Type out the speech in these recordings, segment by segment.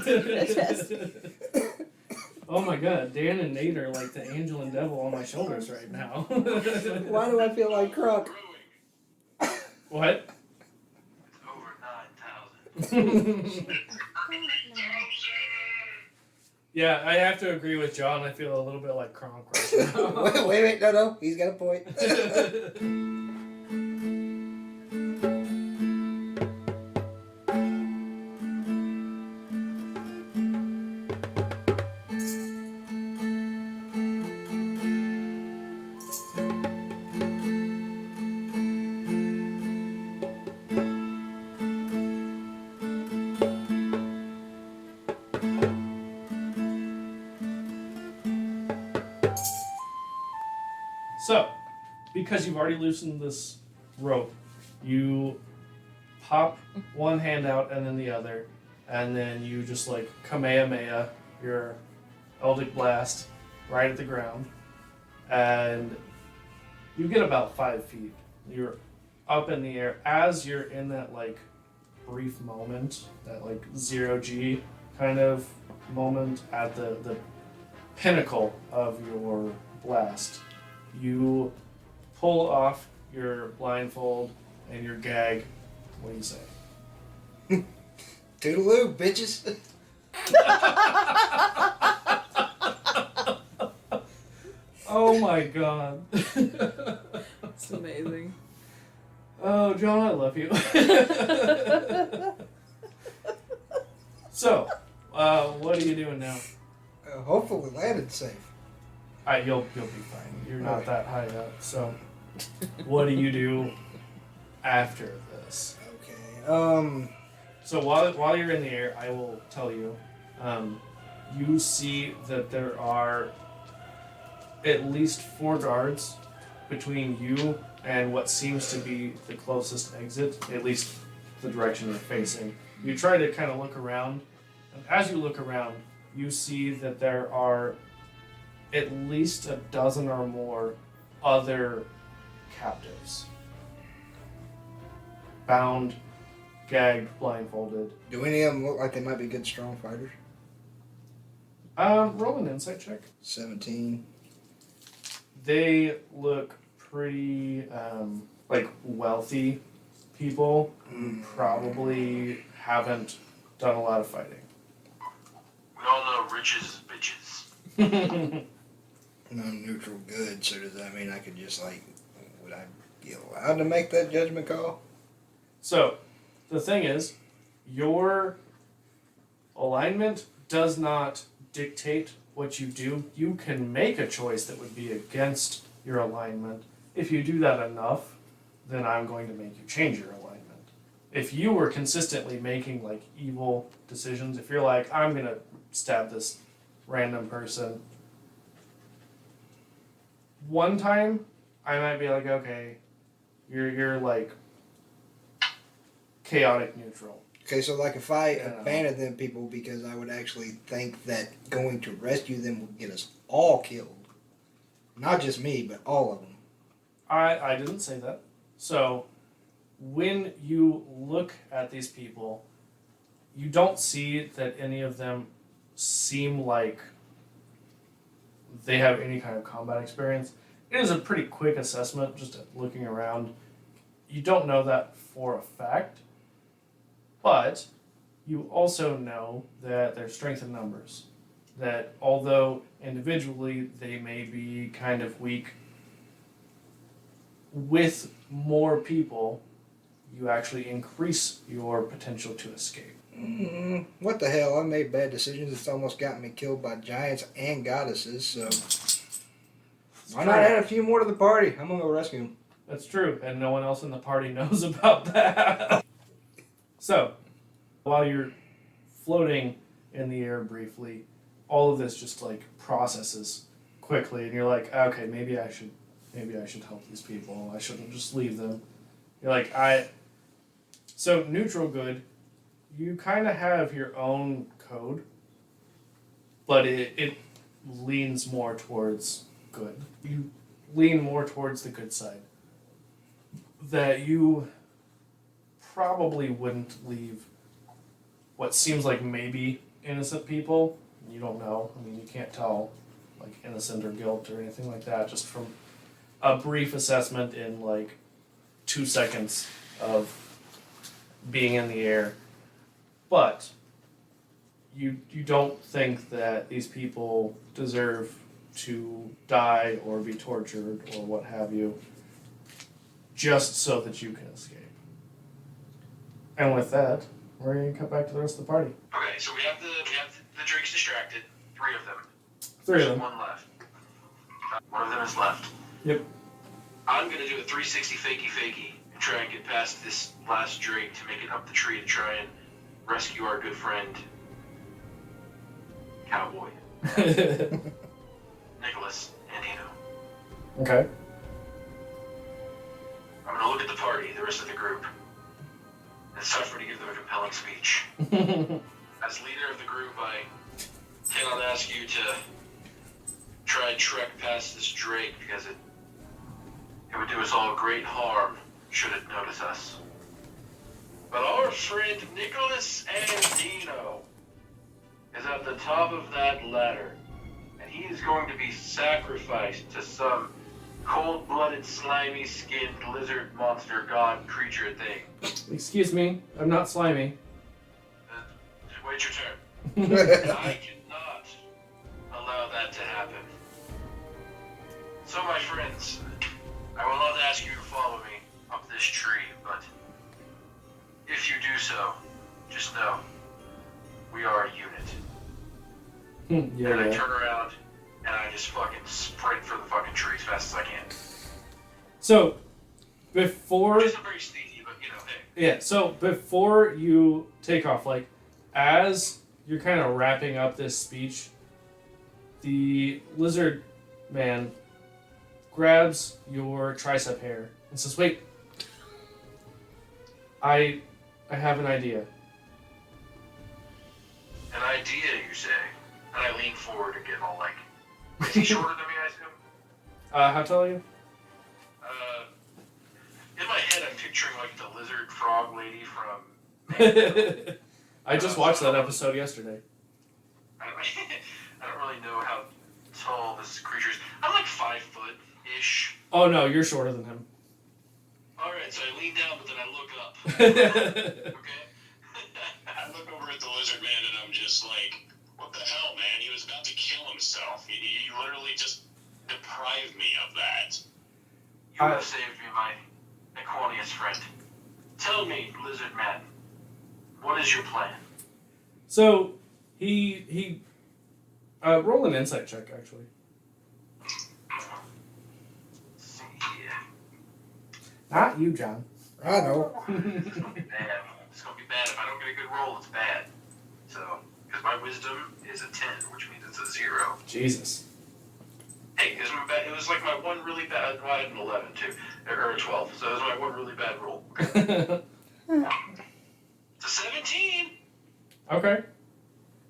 Yes. Oh my god, Dan and Nate are like the angel and devil on my shoulders right now. Why do I feel like Krunk? What? Over 9,000. Yeah, I have to agree with John. I feel a little bit like Kronk right now. wait, no, he's got a point. So, because you've already loosened this rope, you pop one hand out and then the other, and then you just like Kamehameha your Eldic Blast right at the ground, and you get about 5 feet. You're up in the air. As you're in that like brief moment, that like 0G kind of moment at the pinnacle of your blast, you pull off your blindfold and your gag. What do you say? Toodaloo, bitches. Oh my god. It's amazing. Oh, John, I love you. So, what are you doing now? Hopefully landed safe. You'll be fine. You're not Right. that high up. So, what do you do after this? Okay. So while you're in the air, I will tell you, you see that there are at least 4 guards between you and what seems to be the closest exit, at least the direction you're facing. You try to kind of look around, and as you look around, you see that there are at least a dozen or more other captives. Bound, gagged, blindfolded. Do any of them look like they might be good, strong fighters? Roll an insight check. 17. They look pretty, like, wealthy people who probably haven't done a lot of fighting. We all know riches is bitches. And I'm neutral good, so does that mean I could just, like, would I be allowed to make that judgment call? So, the thing is, your alignment does not dictate what you do. You can make a choice that would be against your alignment. If you do that enough, then I'm going to make you change your alignment. If you were consistently making like evil decisions, if you're like, I'm going to stab this random person, one time I might be like, okay, you're like chaotic neutral. Okay, so like if I Yeah. abandoned them people because I would actually think that going to rescue them would get us all killed. Not just me, but all of them. I didn't say that. So, when you look at these people, you don't see that any of them seem like they have any kind of combat experience. It is a pretty quick assessment, just looking around. You don't know that for a fact, but you also know that there's strength in numbers. That although individually they may be kind of weak, with more people, you actually increase your potential to escape. What the hell? I made bad decisions. It's almost got me killed by giants and goddesses, so why not add a few more to the party? I'm gonna go rescue them. That's true, and no one else in the party knows about that. So, while you're floating in the air briefly, all of this just like processes quickly, and you're like, okay, maybe I should help these people. I shouldn't just leave them. You're like, so neutral good, you kind of have your own code, but it leans more towards good. You lean more towards the good side. That you probably wouldn't leave what seems like maybe innocent people. You don't know. I mean, you can't tell, like, innocent or guilt or anything like that, just from a brief assessment in, like, 2 seconds of being in the air. But you don't think that these people deserve to die or be tortured or what have you, just so that you can escape. And with that, we're going to cut back to the rest of the party. Okay, so we have the drinks distracted. 3 of them. 3 of them. 1 left. One of them is left. Yep. I'm gonna do a 360 fakey and try and get past this last drake to make it up the tree to try and rescue our good friend Cowboy Nicholas Andino. Okay. I'm gonna look at the party, the rest of the group. It's time for me to give them a compelling speech. As leader of the group, I cannot ask you to try and trek past this drake because it would do us all great harm should it notice us. But our friend Nicholas Andino is at the top of that ladder, and he is going to be sacrificed to some cold-blooded, slimy-skinned lizard monster god creature thing. Excuse me, I'm not slimy. Wait your turn. And I cannot allow that to happen. So, my friends, I will not ask you to follow me up this tree, but if you do so, just know we are a unit. And I turn around and I just fucking sprint for the fucking tree as fast as I can. So, before... Just a very sneaky, but you know, hey. Yeah, so before you take off, like, as you're kind of wrapping up this speech, the lizard man grabs your tricep hair and says, "Wait, I have an idea." An idea, you say? And I lean forward and get all like, is he shorter than me, I assume? How tall are you? In my head, I'm picturing like the lizard frog lady from... I just watched that episode yesterday. I don't really know how tall this creature is. I'm like 5 foot-ish. Oh no, you're shorter than him. Alright, so I lean down, but then I look up. Okay? I look over at the lizard man and I'm just like, what the hell, man? He was about to kill himself. He literally just deprived me of that. You have saved me, my Aquanius friend. Tell me, lizard man, what is your plan? So he roll an insight check actually. Let's see here. Not you, John. I know. It's gonna be bad. It's gonna be bad. If I don't get a good roll, it's bad. So, because my wisdom is a 10, which means it's a 0. Jesus. Hey, it was like my one really bad. Well, I had an 11 too, or a 12. So it was my one really bad roll. Okay. It's a 17. Okay.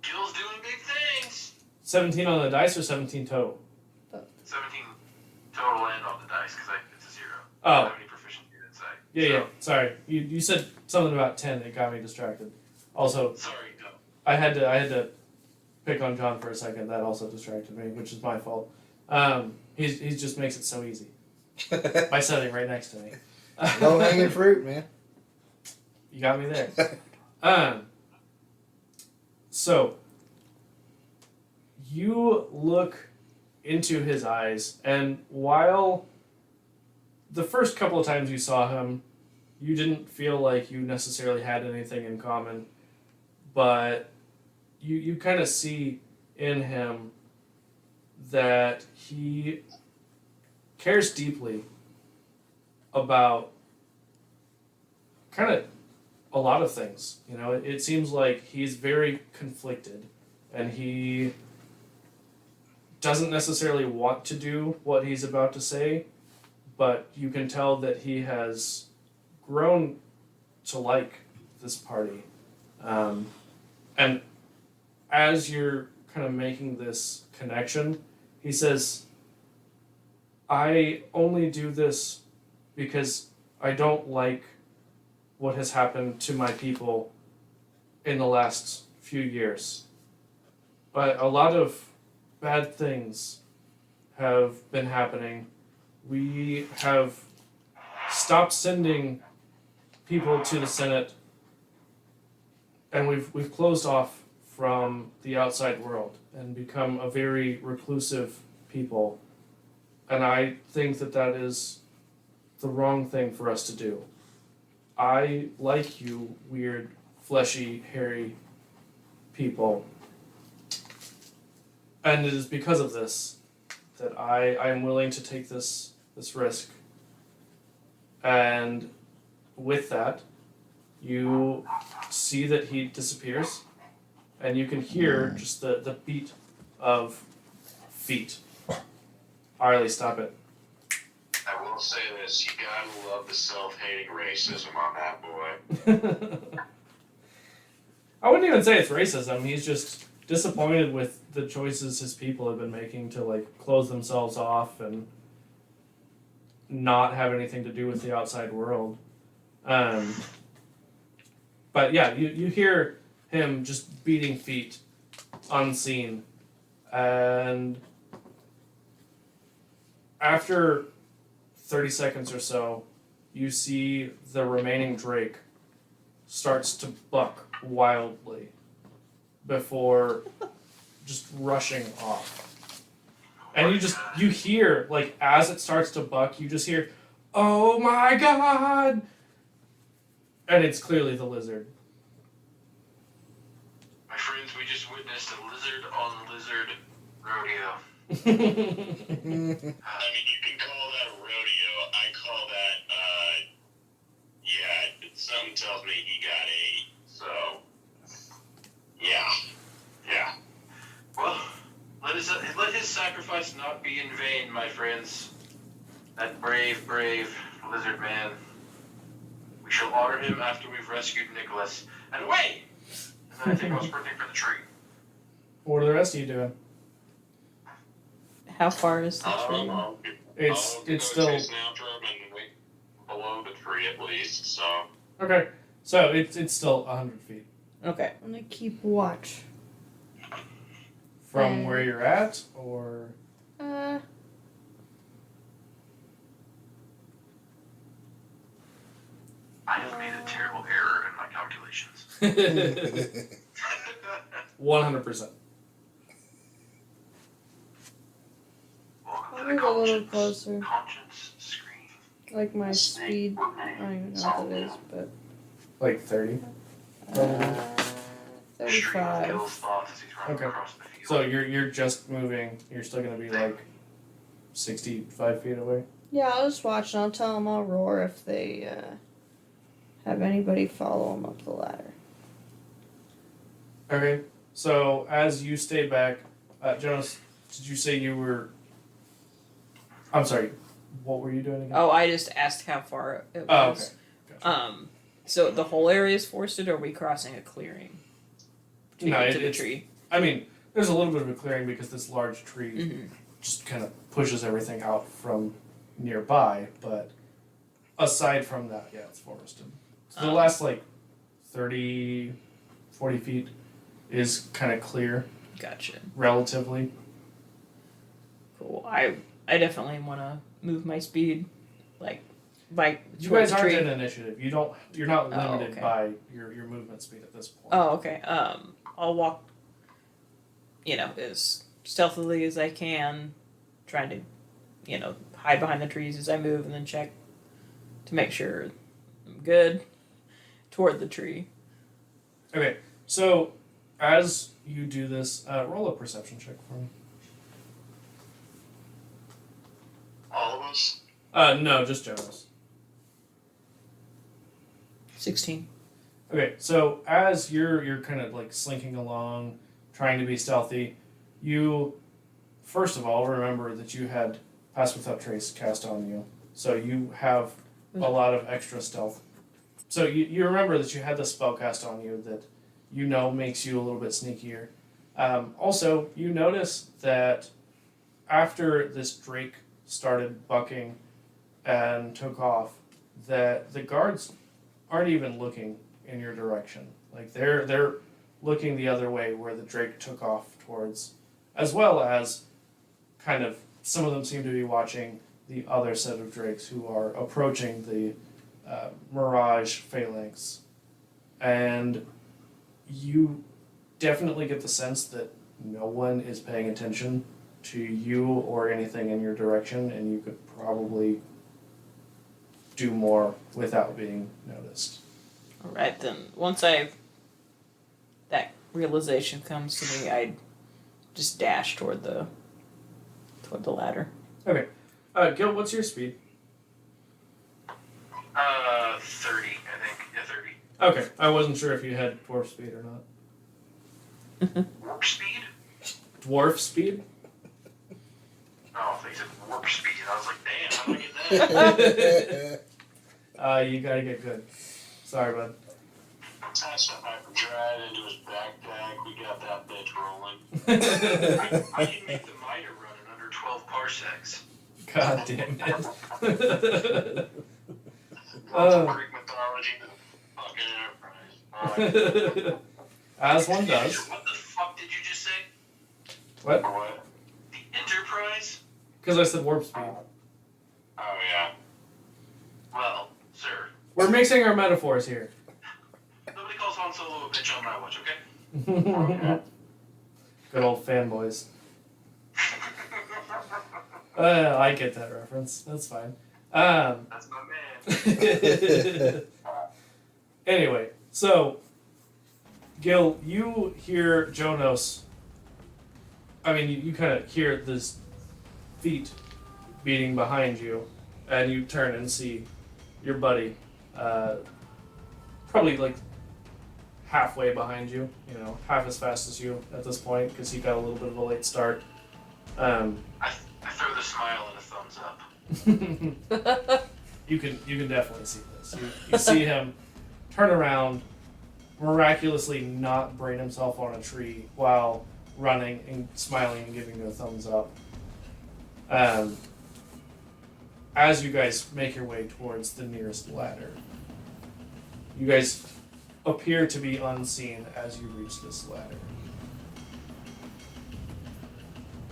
Gil's doing big things. 17 on the dice or 17 total? 17 total and on the dice because it's a 0. Oh. I don't have any proficiency in insight. Yeah. Sorry. You said something about 10 that got me distracted. Also, Sorry, no. I had to pick on John for a second. That also distracted me, which is my fault. He just makes it so easy by sitting right next to me. Low hanging fruit, man. You got me there. So you look into his eyes, and while the first couple of times you saw him, you didn't feel like you necessarily had anything in common, but you kind of see in him that he cares deeply about kind of a lot of things. You know, it seems like he's very conflicted, and he doesn't necessarily want to do what he's about to say, but you can tell that he has grown to like this party. And as you're kind of making this connection, he says, "I only do this because I don't like what has happened to my people in the last few years. But a lot of bad things have been happening. We have stopped sending people to the Senate, and we've closed off from the outside world and become a very reclusive people. And I think that that is the wrong thing for us to do. I like you weird, fleshy, hairy people. And it is because of this that I am willing to take this risk. And with that, you see that he disappears, and you can hear just the beat of feet. Harley, stop it. I will say this, you gotta love the self-hating racism on that boy. I wouldn't even say it's racism. He's just disappointed with the choices his people have been making to like close themselves off and not have anything to do with the outside world. But yeah, you hear him just beating feet unseen, and after 30 seconds or so, you see the remaining Drake starts to buck wildly before just rushing off. And you hear, like, as it starts to buck, you just hear, "Oh my god!" And it's clearly the lizard. My friends, we just witnessed a lizard on lizard rodeo. I mean, you can call that a rodeo. I call that, yeah, something tells me he got ate. So, yeah. Well, let his sacrifice not be in vain, my friends. That brave, brave lizard man. We shall honor him after we've rescued Nicholas. And wait! And then I think I was sprinting for the tree. What are the rest of you doing? How far is the I tree? don't know. It's still Chase after him and wait below the tree at least, so. okay. So it's still 100 feet Okay. I'm gonna keep watch. from where you're at, or I have made a terrible error in my calculations. 100%. Welcome I'll to the move a little conscience, closer. conscience screen. Like my speed. I don't even know what that is, but Like 30. Stream of 35. Gil's thoughts as he's running Okay. across the field. So you're just moving. You're still gonna be like 65 feet away. Yeah, I'll just watch and I'll tell them I'll roar if they have anybody follow them up the ladder. Okay. So as you stay back, Jonas, did you say you were? I'm sorry. What were you doing again? Oh, I just asked how far it Oh, was. okay. Gotcha. So the whole area is forested, or are we crossing a clearing to No, get to the it's- tree? I mean, there's a little bit of a clearing because this large tree Mm-hmm. just kind of pushes everything out from nearby, but aside from that, yeah, it's forested. So the last like 30, 40 feet is kind of clear, Gotcha. relatively. Cool. I definitely want to move my speed, like by You towards guys the aren't tree. in initiative. You're not Oh, limited okay. by your movement speed at this point. Oh, okay. I'll walk, as stealthily as I can, trying to, hide behind the trees as I move, and then check to make sure I'm good toward the tree. Okay, so as you do this, roll a perception check for me. All of us? No, just Jonas. 16. Okay, so as you're kind of like slinking along, trying to be stealthy, you first of all remember that you had Pass Without Trace cast on you, so you have a lot of extra stealth. So you remember that you had the spell cast on you that makes you a little bit sneakier. Also, you notice that after this Drake started bucking and took off, that the guards aren't even looking in your direction. Like they're looking the other way where the drake took off towards, as well as kind of some of them seem to be watching the other set of drakes who are approaching the mirage phalanx. And you definitely get the sense that no one is paying attention to you or anything in your direction, and you could probably do more without being noticed. All right, then. Once that realization comes to me, I just dash toward the ladder. Okay. Gil, what's your speed? 30, I think. Yeah, 30. Okay, I wasn't sure if you had dwarf speed or not. Warp speed? Dwarf speed? Oh, they said warp speed. I was like, damn, how do I get that? You gotta get good. Sorry, bud. I stuff I dried into his backpack. We got that bitch rolling. I can make the miter run in under 12 parsecs. God damn it. Lots of Greek mythology to the fucking Enterprise. As one does. What the fuck did you just say? What? What? The Enterprise? Because I said warp speed. Oh, yeah. Well, sir, We're mixing our metaphors here. nobody calls Han Solo a bitch on my watch, okay? Okay. Good old fanboys. I get that reference. That's fine. That's my man. Anyway, so Gil, you hear Jonas. I mean, you kind of hear this feet beating behind you, and you turn and see your buddy, probably like halfway behind you. You know, half as fast as you at this point because he got a little bit of a late start. I throw the smile and a thumbs up. You can definitely see this. You see him turn around, miraculously not brain himself on a tree while running and smiling and giving you a thumbs up. As you guys make your way towards the nearest ladder, you guys appear to be unseen as you reach this ladder.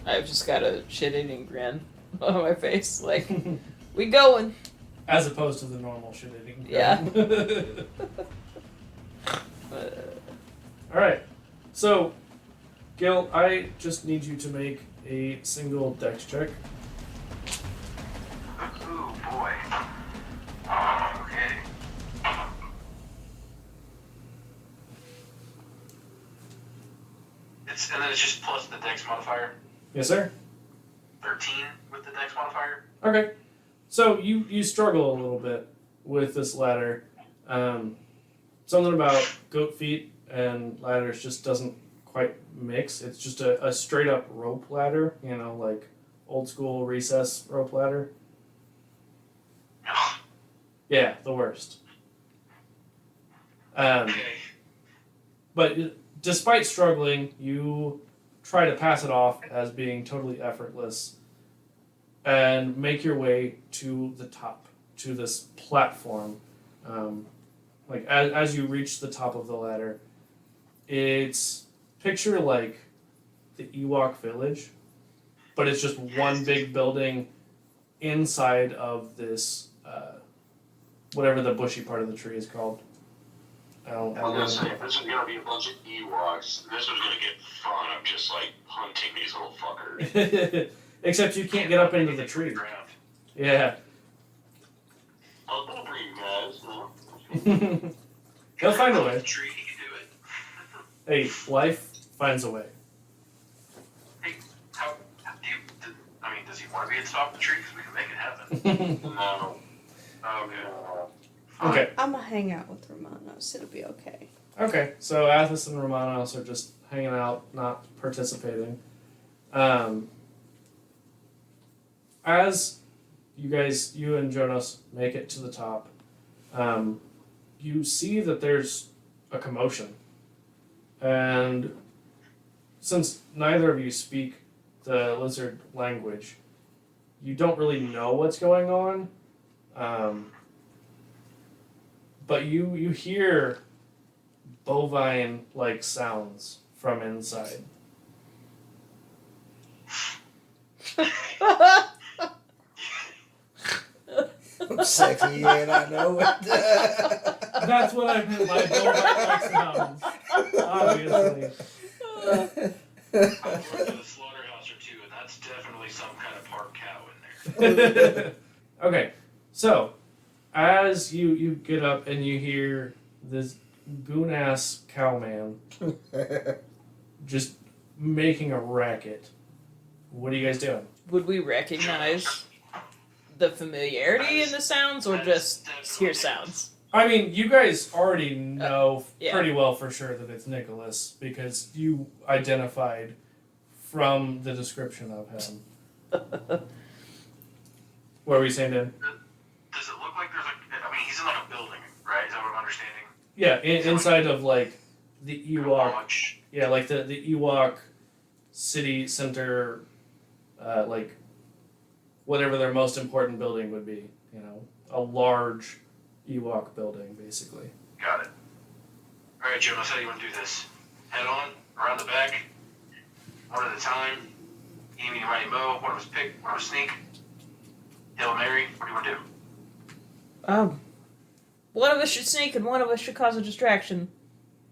I've just got a shit-eating grin on my face, like, we going. As opposed to the normal shit-eating. Yeah. Alright, so, Gil, I just need you to make a single dex check. Ooh, boy. Okay. And then it's just plus the dex modifier. Yes, sir? 13 with the dex modifier. Okay. So you struggle a little bit with this ladder. Something about goat feet and ladders just doesn't quite mix. It's just a straight up rope ladder, you know, like old school recess rope ladder. Ugh. Yeah, the worst. Okay. But despite struggling, you try to pass it off as being totally effortless and make your way to the top, to this platform. Like as you reach the top of the ladder, it's picture like the Ewok village, but it's just one big building inside of this, whatever the bushy part of the tree is called. I I was gonna say, if this is gonna be a bunch of Ewoks, this was gonna get fun of just like hunting these little fuckers. Except you can't get up into the tree. Ground. Yeah. I'll go for you guys. Huh? They'll find a way. The tree, he can do it. Hey, life finds a way. Hey, does he want to be at the top of the tree? Because we can make it happen. No. Okay. Okay. I'm gonna hang out with Romanos. It'll be okay. Okay, so Athos and Romanos are just hanging out, not participating. As you and Jonas make it to the top, you see that there's a commotion. And since neither of you speak the lizard language, you don't really know what's going on. But you hear bovine-like sounds from inside. I'm sexy and I know it. That's what I meant by bovine-like sounds. Obviously. I worked at a slaughterhouse or two, and that's definitely some kind of part cow in there. Okay, so as you get up and you hear this goon-ass cowman just making a racket, what are you guys doing? Would we recognize the familiarity in the sounds, or just hear sounds? I mean, you guys already know yeah. pretty well for sure that it's Nicholas because you identified from the description of him. What were you saying, Dan? Does it look like there's I mean, he's in like a building, right? Is that what I'm understanding? Yeah, inside of like the Ewok. Lodge. Yeah, like the Ewok city center, like whatever their most important building would be. You know, a large Ewok building, basically. Got it. All right, Jonas, how do you want to do this? Head on, around the back, one at a time. Eeny, miny, mo. One of us pick, one of us sneak. Hail Mary. What do you want to do? One of us should sneak and one of us should cause a distraction.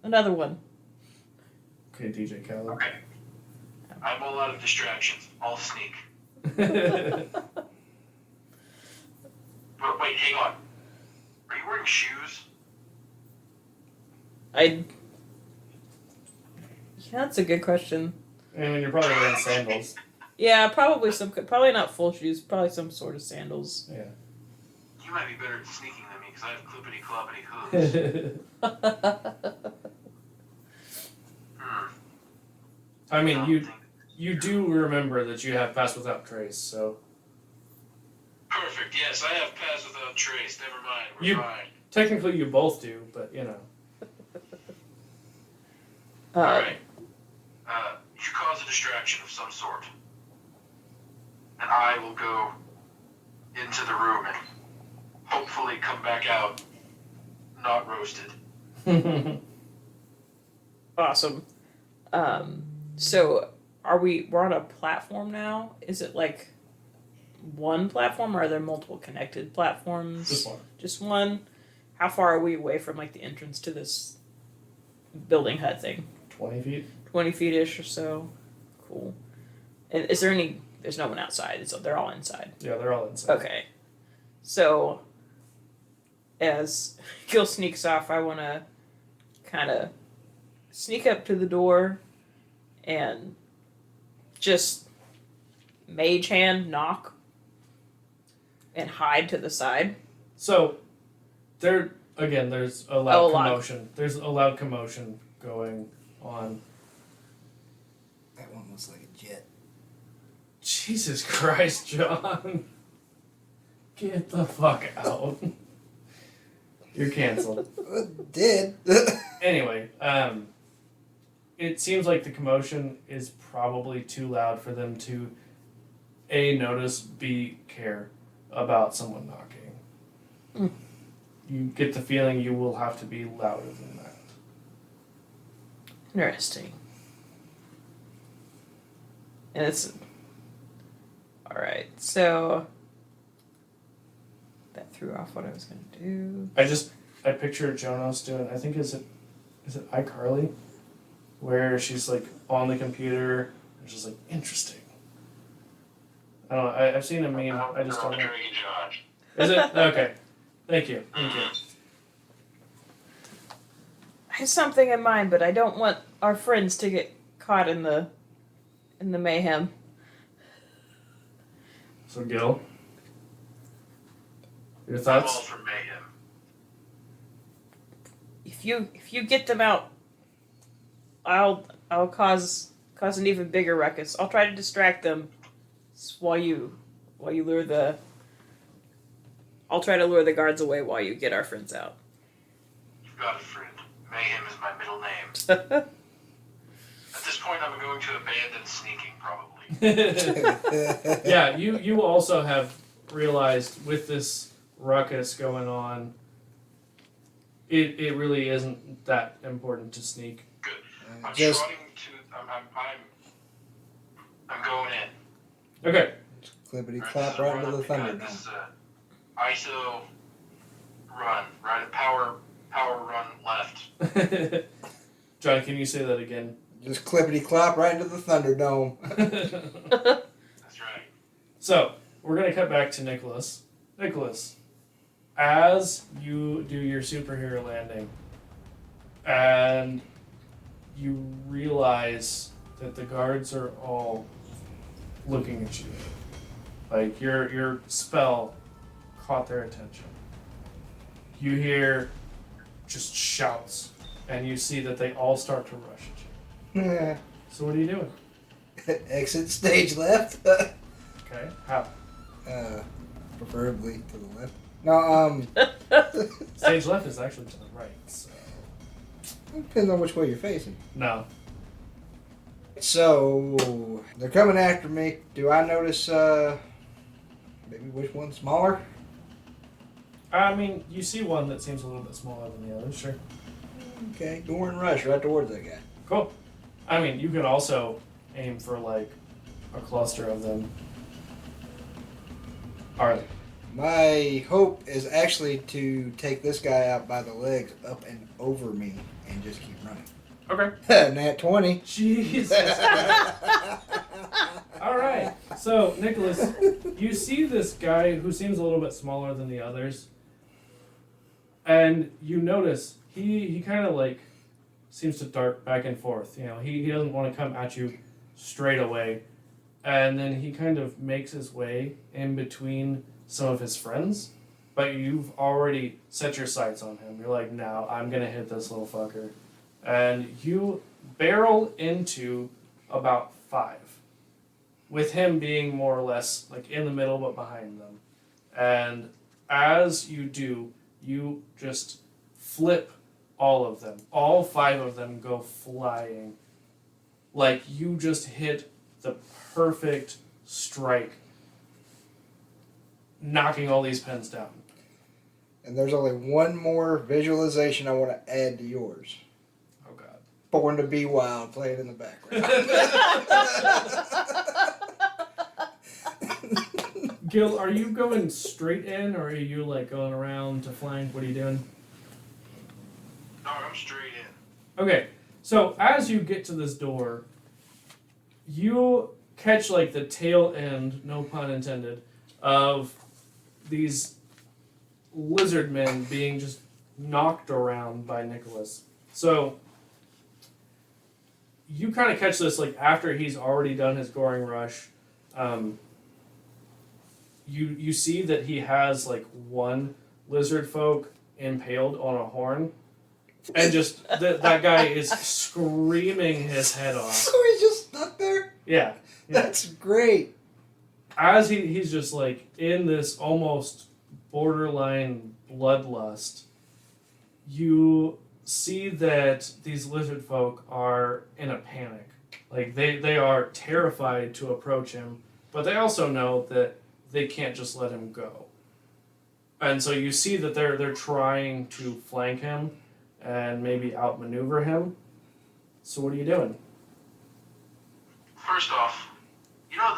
Another one. Okay, DJ Khaled. Okay. I'm all out of distractions. I'll sneak. But wait, hang on. Are you wearing shoes? Yeah, that's a good question. I mean, you're probably wearing sandals. Yeah, probably probably not full shoes, probably some sort of sandals. Yeah. You might be better at sneaking than me because I have clippity-cloppity hooves. I mean, you do remember that you have Pass Without Trace, so... Perfect, yes, I have Pass Without Trace. Never mind, we're fine. Technically, you both do, but, you know. Alright. You should cause a distraction of some sort. And I will go into the room and hopefully come back out not roasted. Awesome. So we're on a platform now? Is it like one platform, or are there multiple connected platforms? Just one. Just one? How far are we away from like the entrance to this building hut thing? 20 feet? 20 feet-ish or so. Cool. And is there any... There's no one outside, so they're all inside. Yeah, they're all inside. Okay. So, as Gil sneaks off, I want to kind of sneak up to the door and just mage hand knock and hide to the side. So, there's a loud commotion. There's a loud commotion going on. That one looks like a jet. Jesus Christ, John. Get the fuck out. You're canceled. Did. Anyway, it seems like the commotion is probably too loud for them to A, notice, B, care about someone knocking. You get the feeling you will have to be louder than that. Interesting. And it's... Alright, so... That threw off what I was going to do. I picture Jonas doing, I think, is it iCarly? Where she's like on the computer and she's like, interesting. I don't know, I've seen a meme, I just don't know. Is it? Okay. Thank you. I have something in mind, but I don't want our friends to get caught in the mayhem. So Gil, your I'm all thoughts? for mayhem. If you get them out, I'll cause an even bigger ruckus. I'll try to distract them while you lure the. I'll try to lure the guards away while you get our friends out. You've got it, friend. Mayhem is my middle name. At this point, I'm going to abandon sneaking, probably. Yeah, you also have realized with this ruckus going on, It really isn't that important to sneak. Good. I'm Just trotting to. I'm going in. Okay. clippity Alright, clap this is a right run into the up and Thunderdome. This is a ISO run. Right, power run left. John, can you say that again? Just clippity clop right into the Thunderdome. That's right. So, we're going to cut back to Nicholas. Nicholas, as you do your superhero landing, and you realize that the guards are all looking at you. Like, your spell caught their attention. You hear just shouts, and you see that they all start to rush at you. So what are you doing? Exit stage left. Okay, how? Preferably to the left. No, Stage left is actually to the right, so... depends on which way you're facing. No. So, they're coming after me. Do I notice, maybe which one's smaller? I mean, you see one that seems a little bit smaller than the other, sure. Okay, go and rush right towards that guy. Cool. I mean, you could also aim for, like, a cluster of them. Alright. My hope is actually to take this guy out by the legs up and over me and just keep running. Okay. Nat 20. Jesus. Alright. So, Nicholas, you see this guy who seems a little bit smaller than the others. And you notice he kind of, like, seems to dart back and forth. You know, he doesn't want to come at you straight away. And then he kind of makes his way in between some of his friends. But you've already set your sights on him. You're like, no, I'm going to hit this little fucker. And you barrel into about 5. With him being more or less like in the middle but behind them. And as you do, you just flip all of them. All 5 of them go flying. Like you just hit the perfect strike, knocking all these pens down. And there's only one more visualization I want to add to yours. Oh God. Born to Be Wild playing in the background. Gil, are you going straight in, or are you like going around to flank? What are you doing? No, I'm straight in. Okay, so as you get to this door, you catch like the tail end, no pun intended, of these lizard men being just knocked around by Nicholas. So you kind of catch this like after he's already done his goring rush. You see that he has like one lizard folk impaled on a horn, and just that guy is screaming his head off. So he's just stuck there? Yeah. That's great. As he's just like in this almost borderline bloodlust, you see that these lizard folk are in a panic. Like they are terrified to approach him, but they also know that they can't just let him go. And so you see that they're trying to flank him and maybe outmaneuver him. So what are you doing? First off, you know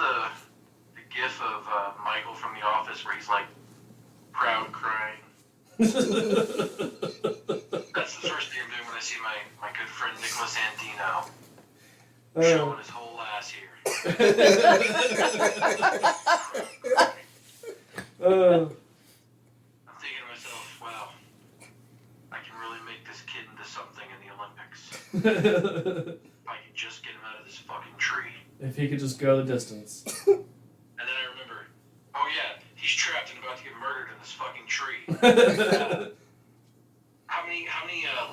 the gif of Michael from The Office where he's like proud crying? That's the first thing I'm doing when I see my good friend Nicholas Antino showing his whole ass here. I'm thinking to myself, wow, I can really make this kid into something in the Olympics. If I could just get him out of this fucking tree. If he could just go the distance. And then I remember, oh yeah, he's trapped and about to get murdered in this fucking tree. How many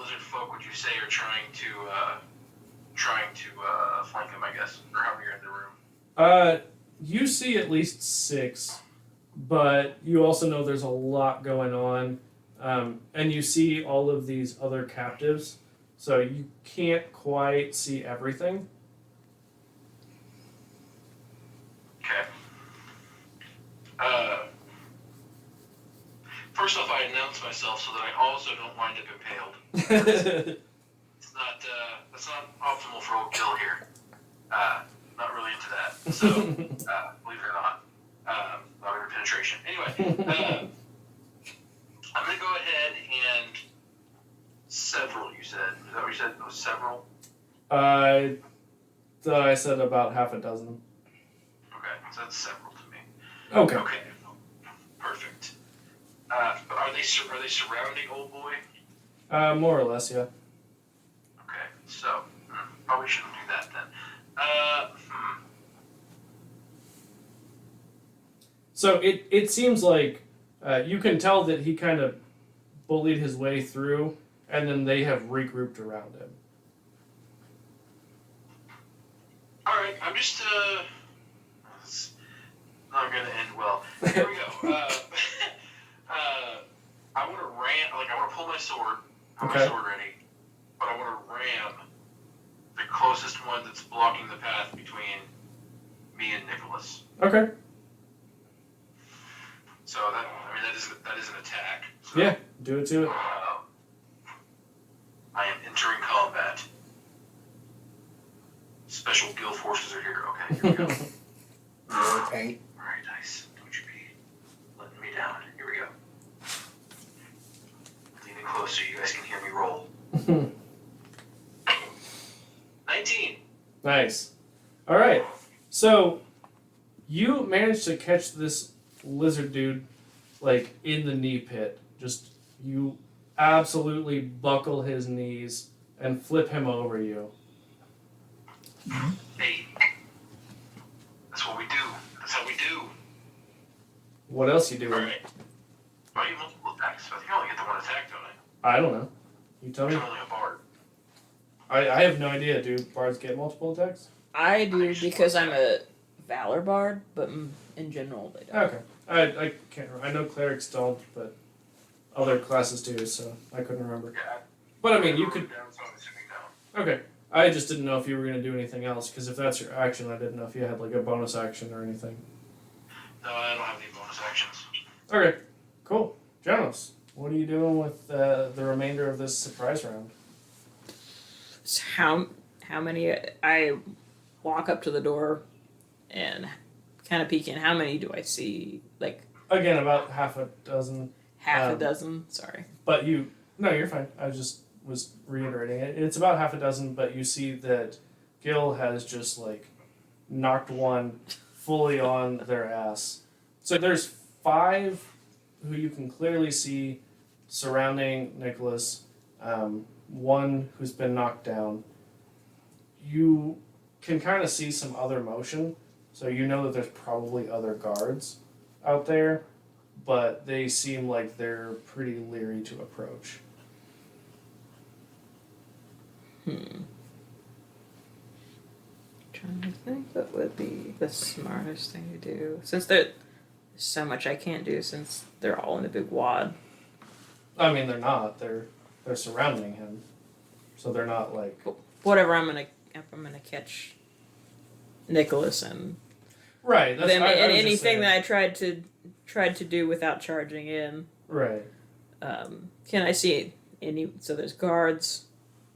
lizard folk would you say are trying to flank him, I guess, or how many are in the room? You see at least 6, but you also know there's a lot going on, and you see all of these other captives, so you can't quite see everything. Okay. First off, I announce myself so that I also don't wind up impaled. It's not that's not optimal for old Gil here. Not really into that. So believe it or not, not under penetration. Anyway, I'm gonna go ahead and several. You said, is that what you said? It was several. I thought I said about half a dozen. Okay, so that's several to me. Okay. Okay, perfect. Are they surrounding old boy? More or less, yeah. Okay, so probably shouldn't do that then. So it seems like you can tell that he kind of bullied his way through, and then they have regrouped around him. All right, I'm just it's not gonna end well. Here we go. I want to ram, like I want to pull my sword, have my Okay. sword ready, but I want to ram the closest one that's blocking the path between me and Nicholas. Okay. So that is an attack. So, Yeah, do it to it. I am entering combat. Special guild forces are here. Okay, here we go. Okay. Alright, nice. Don't you be letting me down. Here we go. Leaning close so you guys can hear me roll. 19. Nice. All right. So you managed to catch this lizard dude like in the knee pit. Just you absolutely buckle his knees and flip him over you. Hey. That's what we do. That's how we do. What else you doing? Alright. Why do you multiple attacks? I think I only get the one attack, don't I? I don't know. You tell me. I'm only a bard. I have no idea. Do bards get multiple attacks? I do because I'm a Valor Bard, but in general they don't. Okay. I can't remember. I know clerics don't, but other classes do, so I couldn't remember. Yeah. But I mean, you could. Down, so I'm assuming no. Okay. I just didn't know if you were going to do anything else, because if that's your action, I didn't know if you had like a bonus action or anything. No, I don't have any bonus actions. Okay, cool. Janos, what are you doing with the remainder of this surprise round? So how many? I walk up to the door and kind of peek in. How many do I see? Like Again, about half a dozen. half a dozen. Sorry. But no, you're fine. I just was reiterating it. It's about half a dozen, but you see that Gil has just like knocked one fully on their ass. So there's 5 who you can clearly see surrounding Nicholas. 1 who's been knocked down. You can kind of see some other motion, so you know that there's probably other guards out there, but they seem like they're pretty leery to approach. Trying to think what would be the smartest thing to do, since there's so much I can't do since they're all in a big wad. I mean, they're not. They're surrounding him, so they're not like. Whatever. I'm gonna catch Nicholas and Right. That's them, I and was just anything saying. that I tried to do without charging in. Right. Can I see any? So there's guards,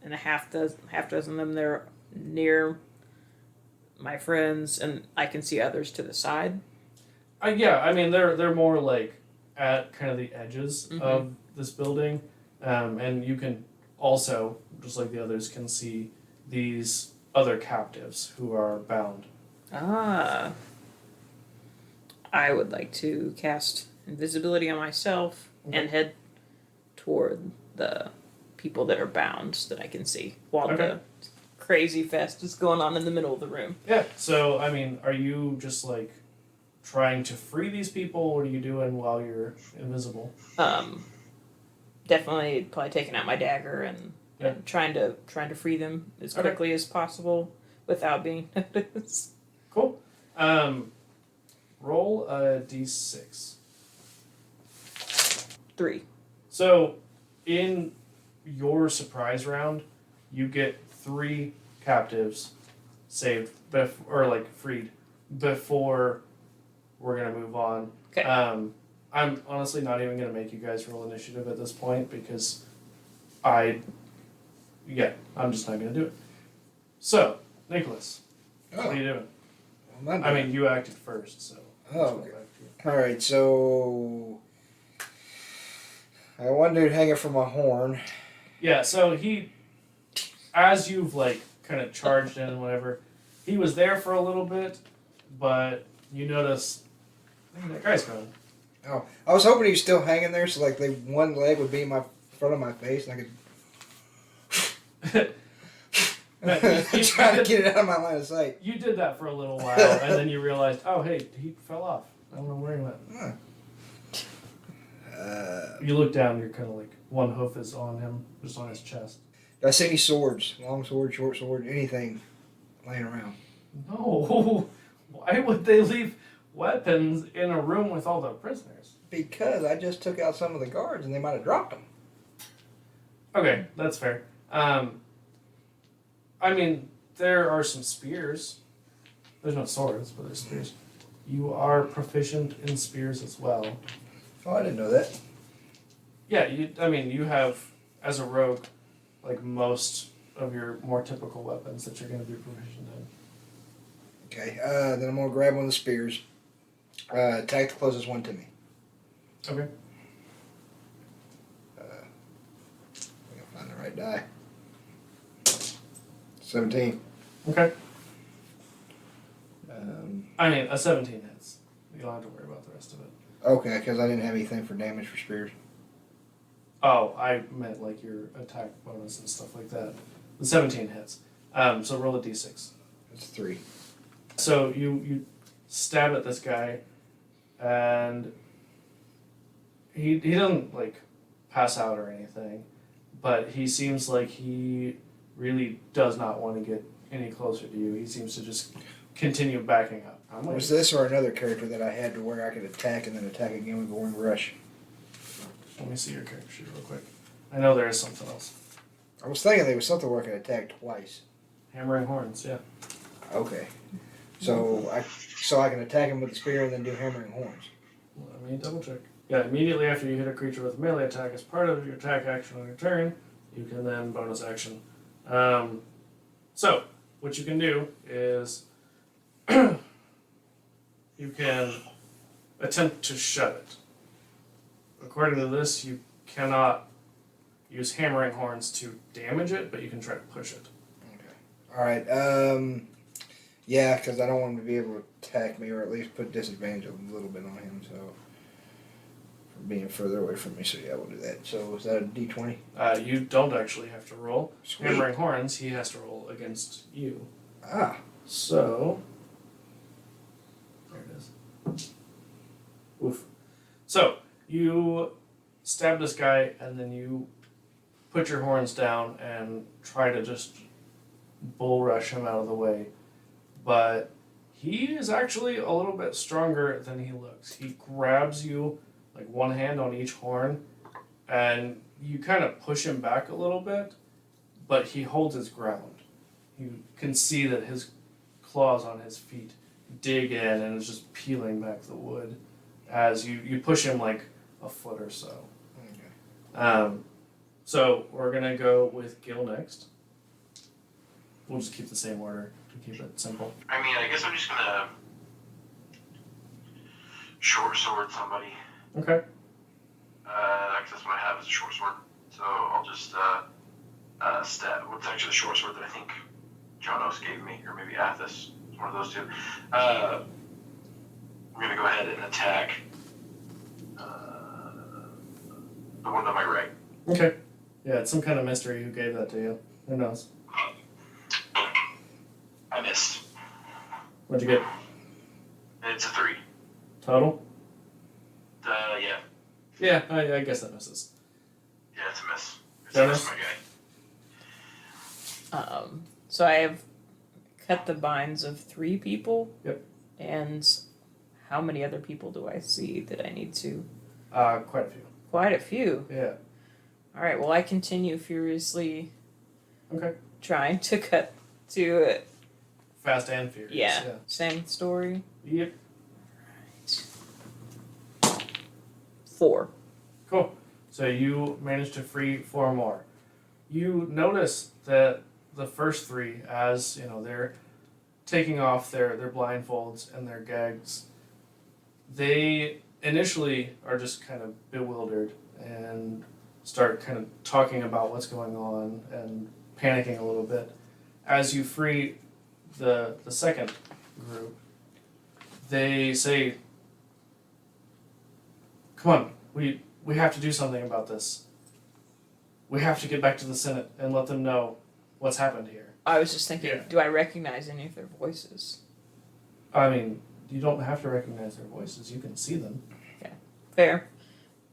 and a half dozen of them. They're near my friends, and I can see others to the side. Yeah. I mean, they're more like at kind of the edges of this building, and you can also, just like the others, can see these other captives who are bound. Ah. I would like to cast invisibility on myself and head toward the people that are bound that I can see while the crazy fest is going on in the middle of the room. Yeah. So, I mean, are you just like trying to free these people? What are you doing while you're invisible? Definitely probably taking out my dagger and trying to free them as quickly as possible without being noticed. Cool. Roll a d6. 3. So, in your surprise round, you get 3 captives saved, freed, before we're going to move on. Okay. I'm honestly not even going to make you guys roll initiative at this point, because I'm just not gonna do it. So, Nicholas, Oh, what are you doing? well, I mean, you acted first, so. Oh, let's go okay. back to you. all right. So I got one dude hanging from a horn. Yeah, so as you've like kind of charged in and whatever, he was there for a little bit, but you notice that guy's gone. Oh, I was hoping he was still hanging there, so like one leg would be in my front of my face, and I could try to get it out of my line of sight. You did that for a little while, and then you realized, oh hey, he fell off. I don't know where he went. You look down, you're kind of like one hoof is on him, just on his chest. Do I see any swords? Long sword, short sword, anything laying around? No, why would they leave weapons in a room with all the prisoners? Because I just took out some of the guards, and they might have dropped them. Okay, that's fair. I mean, there are some spears. There's no swords, but there's spears. You are proficient in spears as well. Oh, I didn't know that. Yeah, you have, as a rogue, like most of your more typical weapons that you're going to be proficient in. Okay, then I'm going to grab one of the spears. Attack the closest one to me. Okay. I gotta find the right die. 17. Okay. I mean, a 17 hits. You don't have to worry about the rest of it. Okay, because I didn't have anything for damage for spears. Oh, I meant like your attack bonus and stuff like that. The 17 hits. So roll a d6. That's 3. So you stab at this guy, and he doesn't like pass out or anything, but he seems like he really does not want to get any closer to you. He seems to just continue backing up. Was this or another character that I had to where I could attack and then attack again with Going Rush? Let me see your character sheet real quick. I know there is something else. I was thinking there was something where I could attack twice. Hammering horns, yeah. Okay. So I can attack him with the spear and then do hammering horns. Let me double check. Yeah, immediately after you hit a creature with a melee attack as part of your attack action on your turn, you can then bonus action. So, what you can do is you can attempt to shut it. According to this, you cannot use hammering horns to damage it, but you can try to push it. Okay. All right. Yeah, because I don't want him to be able to attack me or at least put disadvantage a little bit on him. So, for being further away from me. So yeah, we'll do that. So is that a D20? You don't actually have to roll. Sweet. Hammering horns, he has to roll against you. Ah. So, there it is. Oof. So, you stab this guy, and then you put your horns down and try to just bull rush him out of the way. But he is actually a little bit stronger than he looks. He grabs you, like one hand on each horn, and you kind of push him back a little bit, but he holds his ground. You can see that his claws on his feet dig in and is just peeling back the wood as you push him like a foot or so. Okay. So we're going to go with Gil next. We'll just keep the same order to keep it simple. I mean, I guess I'm just gonna short sword somebody. Okay. Because that's what I have is a short sword. So I'll just stab. What's actually the short sword that I think Jonos gave me, or maybe Athos. It's one of those two. I'm gonna go ahead and attack the one on my right. Okay. Yeah, it's some kind of mystery who gave that to you. Who knows? I missed. What'd you get? It's a 3. Total? Yeah. Yeah, I guess that misses. Yeah, it's a miss. It's Jonas? my guy. So I have cut the binds of 3 people. Yep. And how many other people do I see that I need to? Quite a few. Quite a few. Yeah. All right. Well, I continue furiously Okay. trying to cut to it. Fast and furious. Yeah. Same story. Yep. 4. Cool. So you managed to free 4 more. you notice that the first three, as they're taking off their blindfolds and their gags, they initially are just kind of bewildered and start kind of talking about what's going on and panicking a little bit. As you free the second group, they say, "Come on, we have to do something about this. We have to get back to the Senate and let them know what's happened here." I was just thinking, Yeah. do I recognize any of their voices? I mean, you don't have to recognize their voices. You can see them. Fair.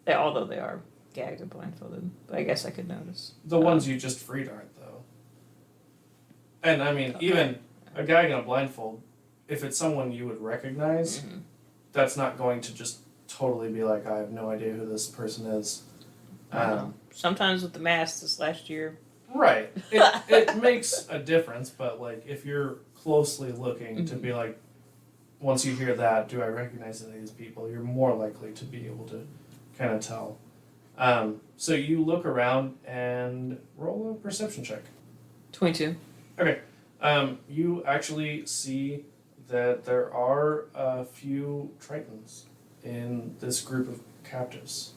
Although they are gagged and blindfolded. But I guess I could notice. The ones you just freed aren't, though. And I mean, Okay. even a gag and a blindfold, if it's someone you would recognize, Mhm. that's not going to just totally be like, I have no idea who this person is. I don't know. Sometimes with the mask this last year. Right. It makes a difference, but like if you're closely looking to be like, once you hear that, do I recognize any of these people? You're more likely to be able to kind of tell. So you look around and roll a perception check. 22. Okay. You actually see that there are a few Tritons in this group of captives.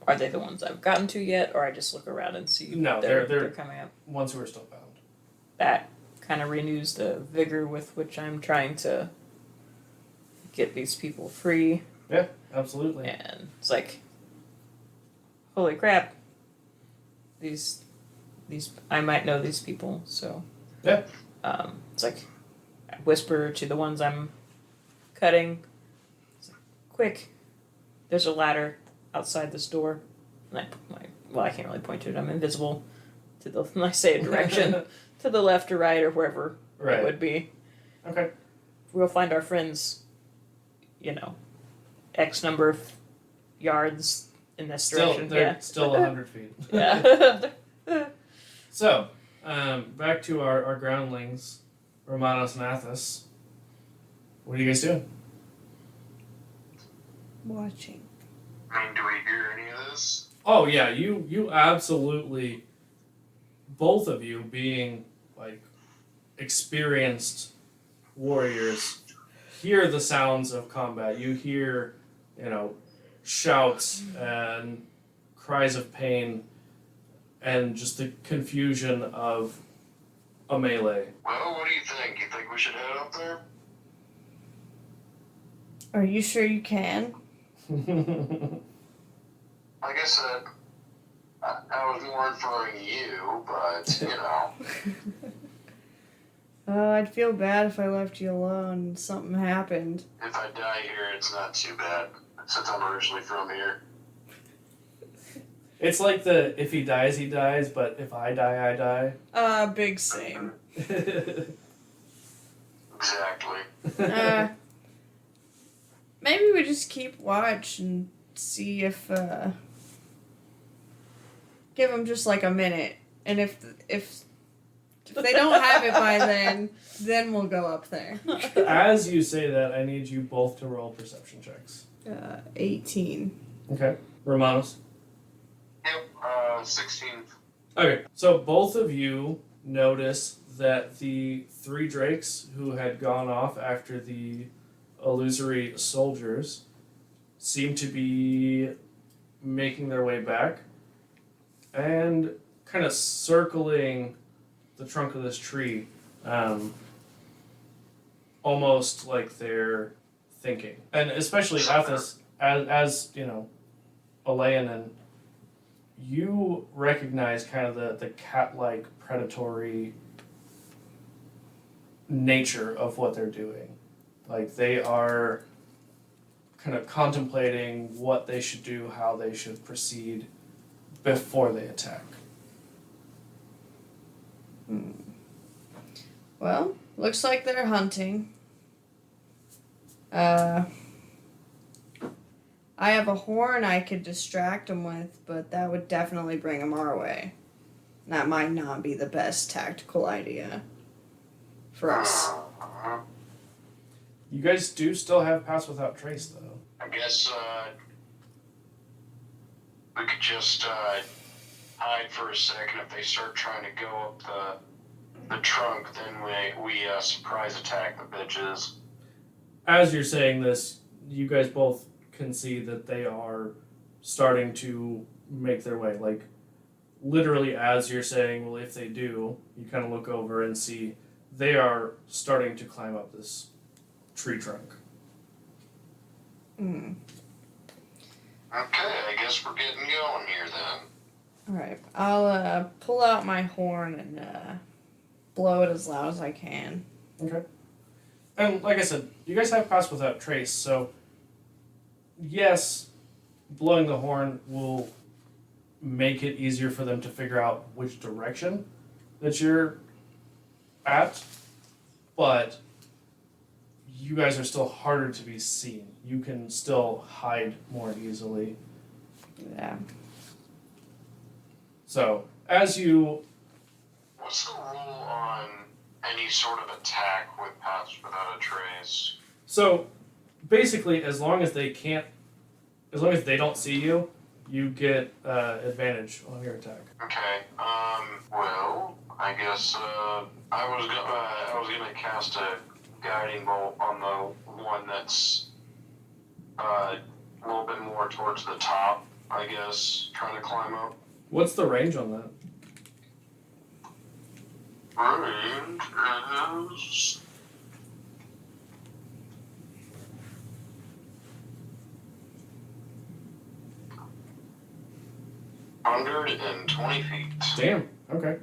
Are they the ones I've gotten to yet, or I just look around and see No, they're they're- coming up? Ones who are still bound. That kind of renews the vigor with which I'm trying to get these people free. Yeah, absolutely. And it's like, holy crap! These I might know these people, so Yeah. It's like I whisper to the ones I'm cutting. It's like, quick! There's a ladder outside this door, and I can't really point to it. I'm invisible to the when I say a direction to the left or right or wherever Right. it would be. Okay. We'll find our friends. X number of yards in this direction. They're still 100 feet. Yeah. So, back to our groundlings, Romanos and Athos. What are you guys doing? Watching. I mean, do we hear any of this? Oh yeah, you absolutely, both of you being like experienced warriors, hear the sounds of combat. You hear, shouts and cries of pain and just the confusion of a melee. Well, what do you think? You think we should head up there? Are you sure you can? Like I said, I was more inferring you, but, I'd feel bad if I left you alone and something happened. if I die here, it's not too bad, since I'm originally from here. It's like the if he dies, but if I die, I die. Big same. Exactly. Maybe we just keep watch and see if, give them just like a minute. And if they don't have it by then we'll go up there. As you say that, I need you both to roll perception checks. 18. Okay. Romanos? Yep, 16. Okay, so both of you notice that the three drakes who had gone off after the illusory soldiers seem to be making their way back and kind of circling the trunk of this tree, almost like they're thinking. And especially Athos, as Elaine, you recognize kind of the cat-like predatory nature of what they're doing. Like they are kind of contemplating what they should do, how they should proceed before they attack. Well, looks like they're hunting. I have a horn I could distract them with, but that would definitely bring them our way. That might not be the best tactical idea for us. You guys do still have Pass Without Trace, though. I guess, we could just, hide for a second. If they start trying to go up the trunk, then we surprise attack the bitches. As you're saying this, you guys both can see that they are starting to make their way. Like, literally, as you're saying, well, if they do, you kind of look over and see they are starting to climb up this tree trunk. Mm. Okay, I guess we're getting going here then. Alright, I'll pull out my horn and blow it as loud as I can. Okay. And like I said, you guys have Pass Without Trace, so yes, blowing the horn will make it easier for them to figure out which direction that you're at, but you guys are still harder to be seen. You can still hide more easily. Yeah. So, as you... What's the rule on any sort of attack with Paths Without a Trace? So, basically, as long as they don't see you, you get advantage on your attack. Okay, well, I guess, I was gonna cast a guiding bolt on the one that's, a little bit more towards the top, I guess, trying to climb up. What's the range on that? Range is 120 feet. Damn. Okay.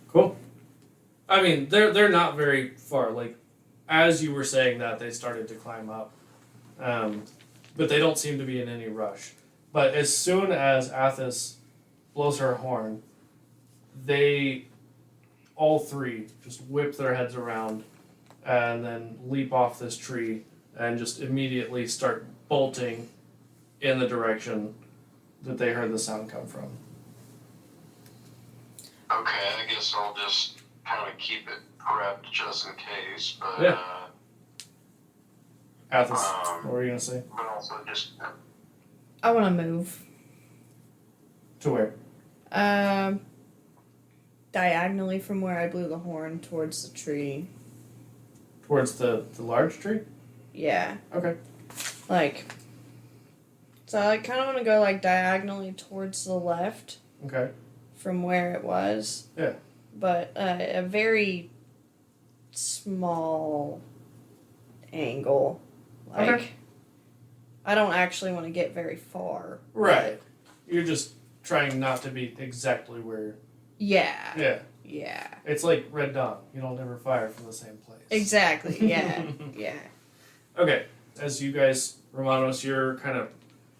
Cool. I mean, they're not very far. Like, as you were saying that, they started to climb up, but they don't seem to be in any rush. But as soon as Athos blows her horn, they all three just whip their heads around and then leap off this tree and just immediately start bolting in the direction that they heard the sound come from. Okay, I guess I'll just kind of keep it prepped just in case, but, Yeah. Athos, what were you going to say? but also just, I want to move. To where? Diagonally from where I blew the horn towards the tree. Towards the large tree? Yeah. Okay. Like, so I kind of want to go like diagonally towards the left Okay. from where it was. Yeah. But a very small angle. Like, Okay. I don't actually want to get very far. Right. You're just trying not to be exactly where... Yeah. Yeah. Yeah. It's like Red Dawn. You don't ever fire from the same place. Exactly. Yeah. Yeah. Okay. As you guys, Romanos, you're kind of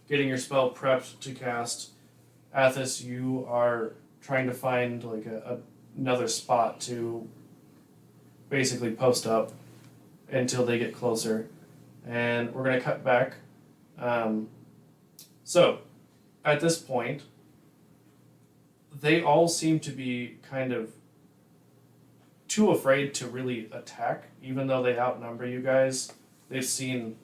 getting your spell prepped to cast. Athos, you are trying to find like another spot to basically post up until they get closer. And we're going to cut back. So, at this point, they all seem to be kind of too afraid to really attack, even though they outnumber you guys. They've seen,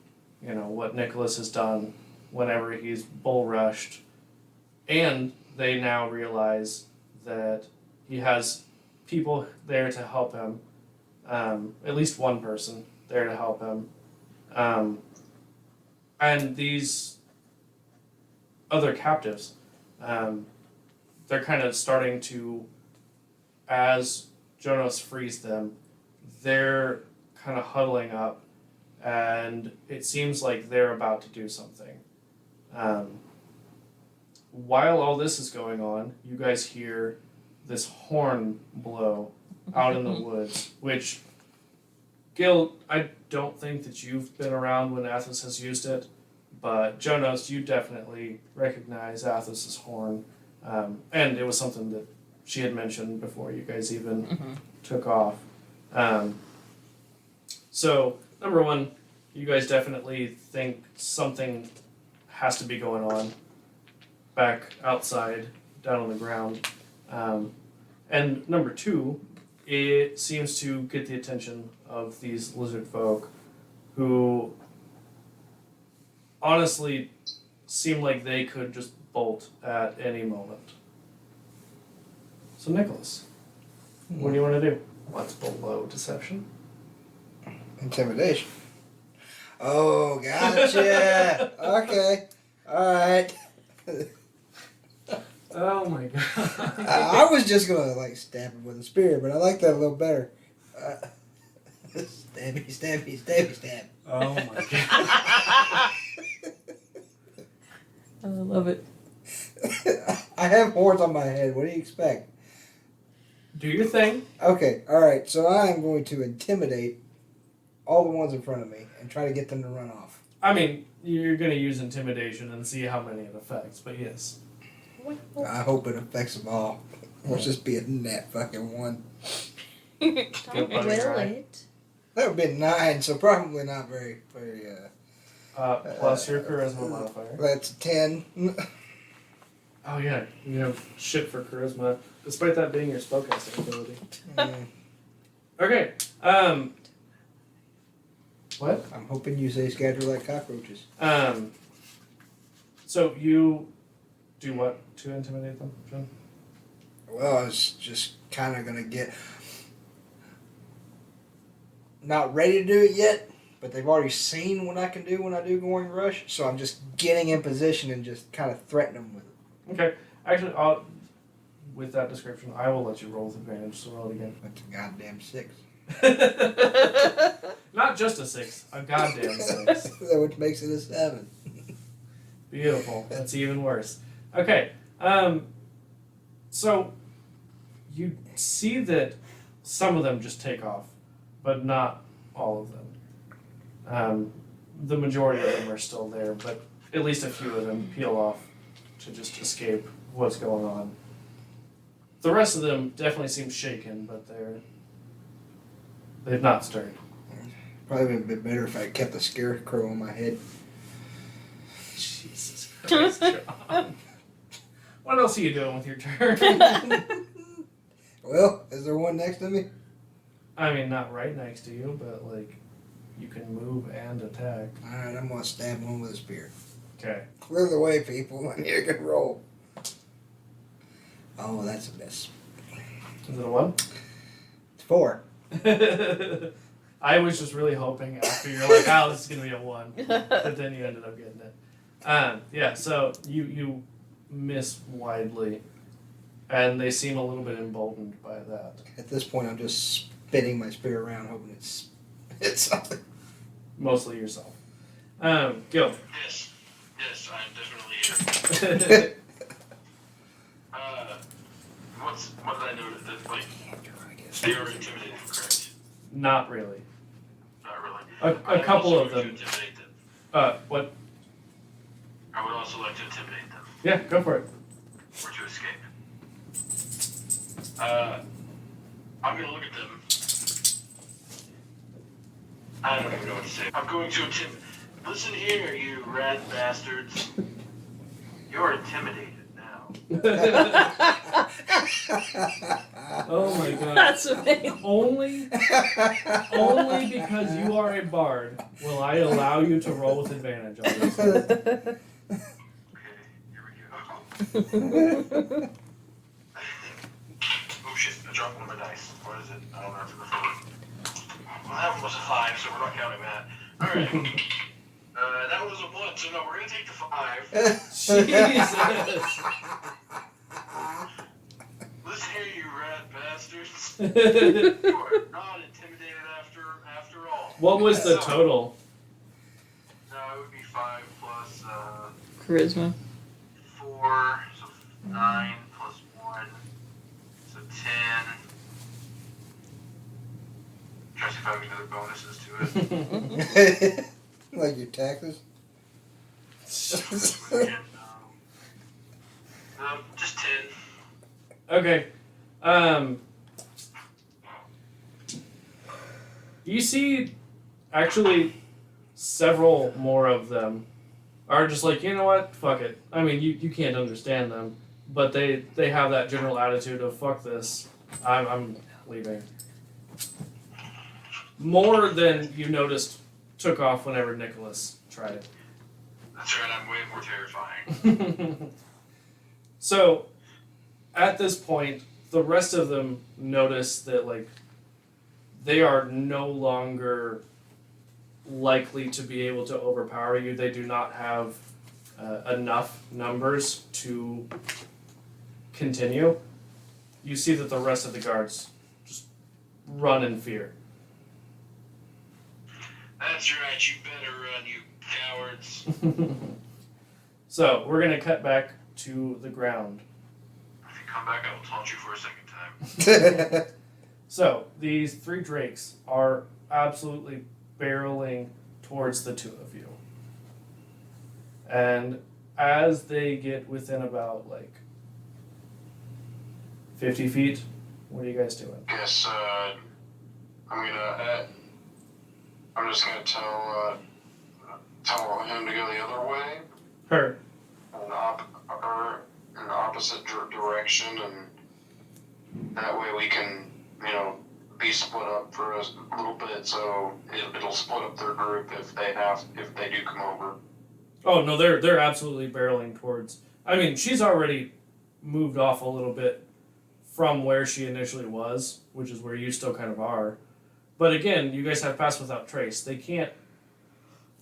what Nicholas has done whenever he's bull rushed. And they now realize that he has people there to help him, at least one person there to help him. And these other captives, they're kind of starting to, as Jonas frees them, they're kind of huddling up, and it seems like they're about to do something. While all this is going on, you guys hear this horn blow out in the woods, which, Gil, I don't think that you've been around when Athos has used it, but Jonas, you definitely recognize Athos's horn, and it was something that she had mentioned before you guys even took off. So, number one, you guys definitely think something has to be going on back outside, down on the ground. And number two, it seems to get the attention of these lizard folk who honestly seem like they could just bolt at any moment. So, Nicholas, what do you want to do? What's below deception? Intimidation. Oh, gotcha. Okay. All right. Oh my god. I was just gonna like stab him with a spear, but I like that a little better. Stabby, stabby, stabby, stab. Oh my god. I love it. I have horns on my head. What do you expect? Do your thing. Okay, all right. So I am going to intimidate all the ones in front of me and try to get them to run off. I mean, you're going to use intimidation and see how many it affects, but yes. I hope it affects them all. Let's just be a net fucking one. Get Will butter dry. it? That would be 9, so probably not very. Plus your charisma modifier. That's 10. Oh yeah, you have shit for charisma, despite that being your spellcasting ability. Okay. What? I'm hoping you say scatter like cockroaches. So you do what to intimidate them, John? Well, I was just kind of gonna get. Not ready to do it yet, but they've already seen what I can do when I do Goring Rush, so I'm just getting in position and just kind of threaten them with it. Okay. Actually, with that description, I will let you roll with advantage, so roll it again. That's a goddamn 6. Not just a 6, a goddamn 6. Which makes it a 7. Beautiful. That's even worse. Okay. So you see that some of them just take off, but not all of them. The majority of them are still there, but at least a few of them peel off to just escape what's going on. The rest of them definitely seem shaken, but they've not stirred. Probably would have been better if I kept the scarecrow on my head. Jesus Christ, John. What else are you doing with your turn? Well, is there one next to me? I mean, not right next to you, but like, you can move and attack. Alright, I'm gonna stab one with a spear. Okay. Clear the way, people, and you can roll. Oh, that's a miss. Is it a 1? It's 4. I was just really hoping after you're like, oh, this is going to be a 1. But then you ended up getting it. Yeah, so you miss widely. And they seem a little bit emboldened by that. At this point, I'm just spinning my spear around, hoping it's something. Mostly yourself. Gil. Yes, I'm definitely here. What did I notice? That, like, they are intimidated, correct? Not really. Not really. A couple also of like them. to intimidate them. What? I would also like to intimidate them, Yeah, go for it. or to escape. I'm gonna look at them. I don't even know what to say. I'm going to intimidate. Listen here, you rat bastards. You're intimidated now. Oh my god. That's amazing. Only because you are a bard will I allow you to roll with advantage on this. Okay, here we go. Oh shit, I dropped one of my dice. What is it? I don't know if it's a 4. Well, that one was a 5, so we're not counting that. Alright. That was a 1, so no, we're gonna take the 5. Jesus. Listen here, you rat bastards. What You are not intimidated after all. was the total? No, it would be 5 plus Charisma. 4, so 9 plus 1, so 10. Try to see if I have any other bonuses to it. Like your taxes? Just 10. Okay. You see, actually, several more of them are just like, you know what, fuck it. I mean, you can't understand them, but they have that general attitude of, fuck this, I'm leaving. More than you noticed took off whenever Nicholas tried it. That's right, I'm way more terrifying. So, at this point, the rest of them notice that, like, they are no longer likely to be able to overpower you. They do not have enough numbers to continue. You see that the rest of the guards just run in fear. That's right, you better run, you cowards. So, we're going to cut back to the ground. If you come back, I will taunt you for a second time. So, these 3 drakes are absolutely barreling towards the 2 of you. And as they get within about, like, 50 feet, what are you guys doing? Guess I'm just gonna tell him to go the other way, Her. in the opposite direction, and that way we can, be split up for a little bit. So it'll split up their group if they do come over. Oh, no, they're absolutely barreling towards. I mean, she's already moved off a little bit from where she initially was, which is where you still kind of are. But again, you guys have Pass Without Trace. They can't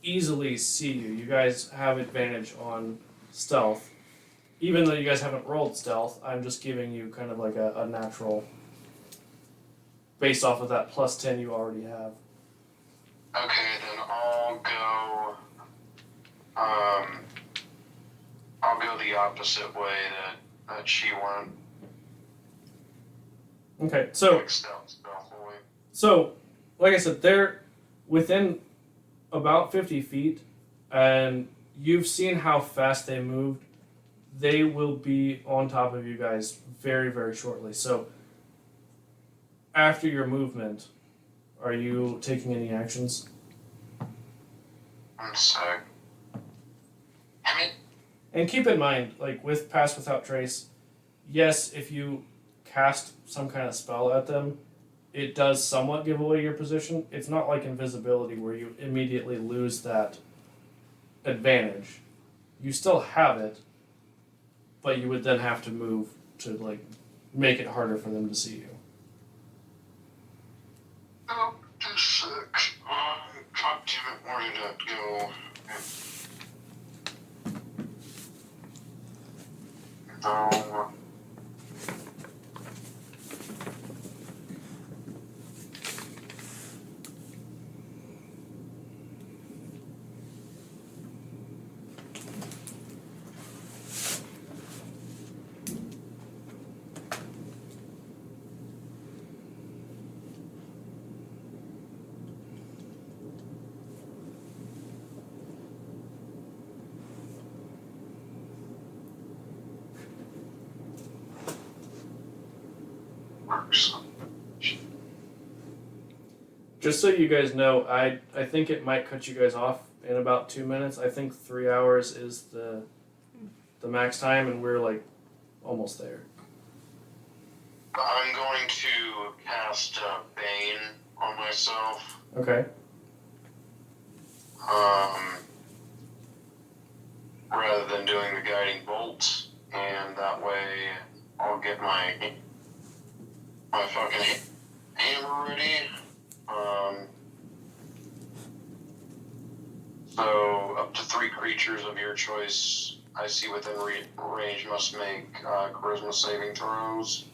easily see you. You guys have advantage on stealth. Even though you guys haven't rolled stealth, I'm just giving you kind of like a natural, based off of that plus 10 you already have. Okay, then I'll go the opposite way that she went. Okay, so Like stealthily. So, like I said, they're within about 50 feet, and you've seen how fast they moved. They will be on top of you guys very, very shortly. So, after your movement, are you taking any actions? One sec. Damn it. And keep in mind, like with Pass Without Trace, yes, if you cast some kind of spell at them, it does somewhat give away your position. It's not like invisibility where you immediately lose that advantage. You still have it, but you would then have to move to like make it harder for them to see you. Oh, just a sec. God damn it, where did that go? No. Works. Just so you guys know, I think it might cut you guys off in about 2 minutes. I think 3 hours is the max time, and we're like almost there. I'm going to cast Bane on myself. Okay. Rather than doing the guiding bolt, and that way I'll get my fucking hammer ready. So up to 3 creatures of your choice I see within range must make charisma saving throws,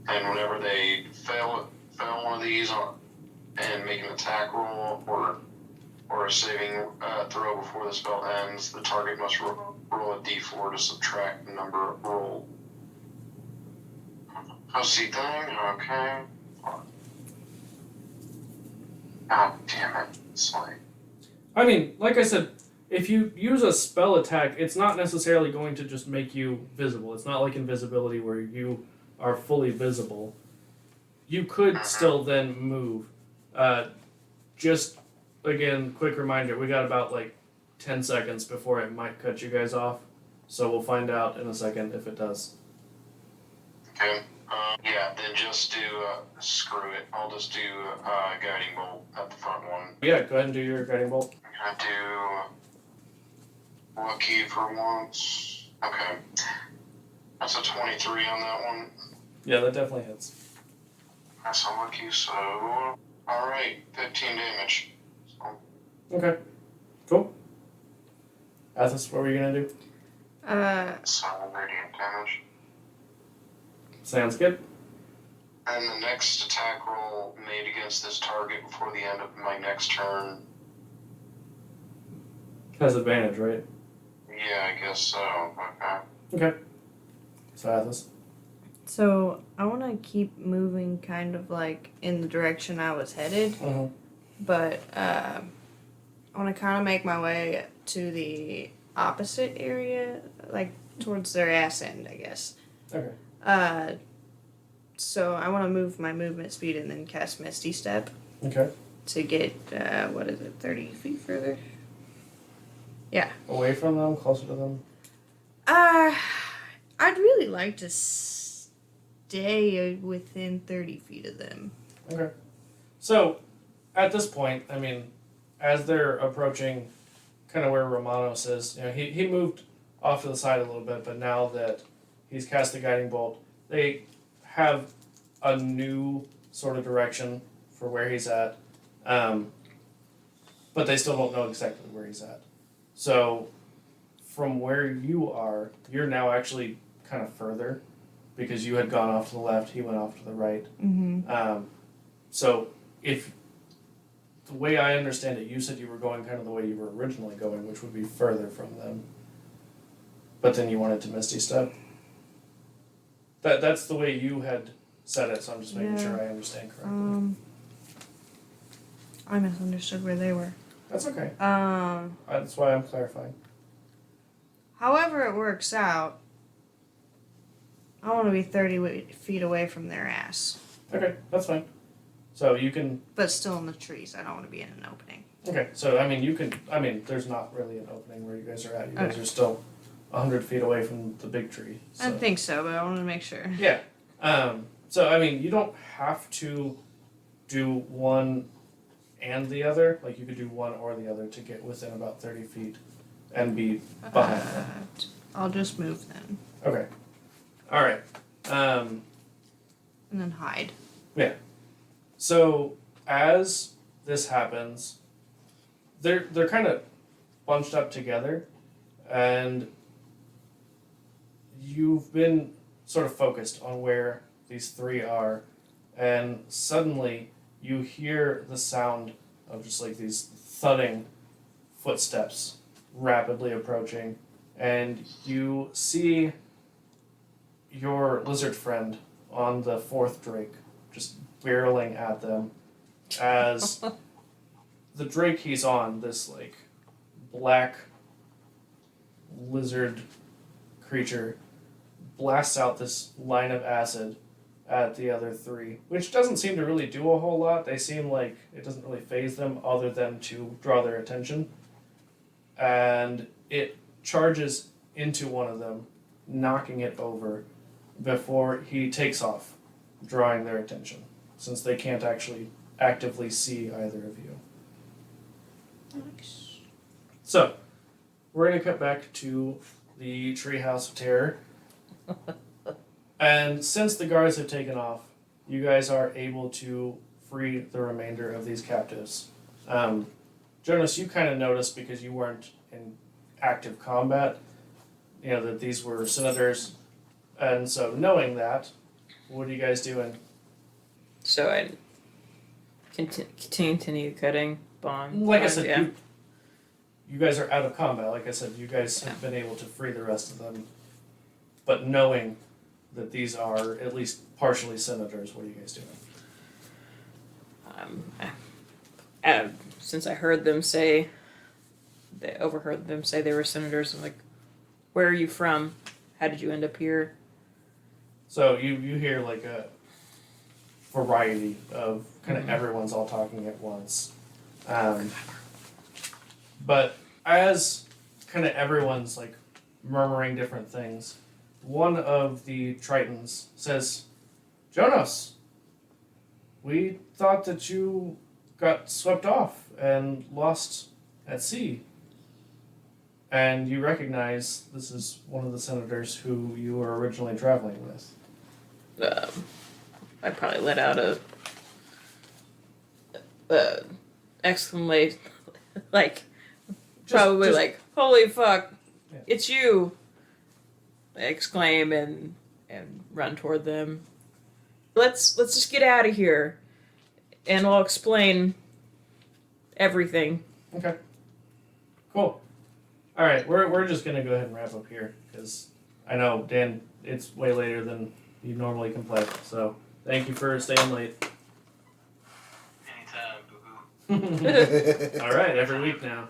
and whenever they fail one of these and make an attack roll or a saving throw before the spell ends, the target must roll a d4 to subtract the number rolled. Pussy thing, okay. God damn it, Slay. I mean, like I said, if you use a spell attack, it's not necessarily going to just make you visible. It's not like invisibility where you are fully visible. You could still then move. Just, again, quick reminder, we got about like 10 seconds before it might cut you guys off. So we'll find out in a second if it does. Okay. Yeah, then just do, screw it. I'll just do guiding bolt at the front one. Yeah, go ahead and do your guiding bolt. I'm gonna do lucky for once. Okay. That's a 23 on that one. Yeah, that definitely hits. That's unlucky, so... Alright, 15 damage. So, Okay. Cool. Athos, what were you going to do? 7 radiant damage. Sounds good. And the next attack roll made against this target before the end of my next turn. Has advantage, right? Yeah, I guess so. Okay. Okay. So Athos. So I want to keep moving kind of like in the direction I was headed, Mm-hmm. but I want to kind of make my way to the opposite area, like towards their ass end, I guess. Okay. So I want to move my movement speed and then cast Misty Step Okay. to get, 30 feet further? Yeah. Away from them, closer to them. I'd really like to stay within 30 feet of them. Okay. So, at this point, I mean, as they're approaching kind of where Romanos is, he moved off to the side a little bit, but now that he's cast the guiding bolt, they have a new sort of direction for where he's at, but they still don't know exactly where he's at. So, from where you are, you're now actually kind of further because you had gone off to the left, he went off to the right. Mm-hmm. So, if the way I understand it, you said you were going kind of the way you were originally going, which would be further from them. But then you wanted to Misty Step. That's the way you had said it, so I'm just making sure I understand correctly. I misunderstood where they were. That's okay. That's why I'm clarifying. However it works out, I want to be 30 feet away from their ass. Okay, that's fine. So you can. But still in the trees. I don't want to be in an opening. Okay, so I mean, you can. I mean, there's not really an opening where you guys are at. You guys are still 100 feet away from the big tree. So. I think so, but I want to make sure. Yeah. So I mean, you don't have to do one and the other. Like you could do one or the other to get within about 30 feet and be behind them. I'll just move then. Okay. All right. And then hide. Yeah. So as this happens, they're kind of bunched up together, and you've been sort of focused on where these three are, and suddenly you hear the sound of just like these thudding footsteps rapidly approaching, and you see your lizard friend on the fourth drake just barreling at them as the drake he's on, this like black lizard creature, blasts out this line of acid at the other three, which doesn't seem to really do a whole lot. They seem like it doesn't really faze them other than to draw their attention. And it charges into one of them, knocking it over before he takes off, drawing their attention, since they can't actually actively see either of you. Nice. So, we're going to cut back to the Treehouse of Terror. And since the guards have taken off, you guys are able to free the remainder of these captives. Jonas, you kind of noticed because you weren't in active combat, that these were senators. And so, knowing that, what are you guys doing? So I continue cutting bong. Like I said, yeah. you guys are out of combat. Like I said, you guys have been able to free the rest of them. But knowing that these are at least partially senators, what are you guys doing? Since I heard them say, they overheard them say they were senators, I'm like, where are you from? How did you end up here? So you hear like a variety of kind of everyone's all talking at once. But as kind of everyone's like murmuring different things, one of the Tritons says, Jonas, we thought that you got swept off and lost at sea. and you recognize this is one of the senators who you were originally traveling with. I probably let out a exclamation, like probably just- like "Holy fuck, Yeah. it's you!" I exclaim and run toward them. Let's just get out of here, and I'll explain everything. Okay. Cool. All right, we're just gonna go ahead and wrap up here because I know Dan, it's way later than you normally can play. So thank you for staying late. Anytime, boo-boo. All right, every week now.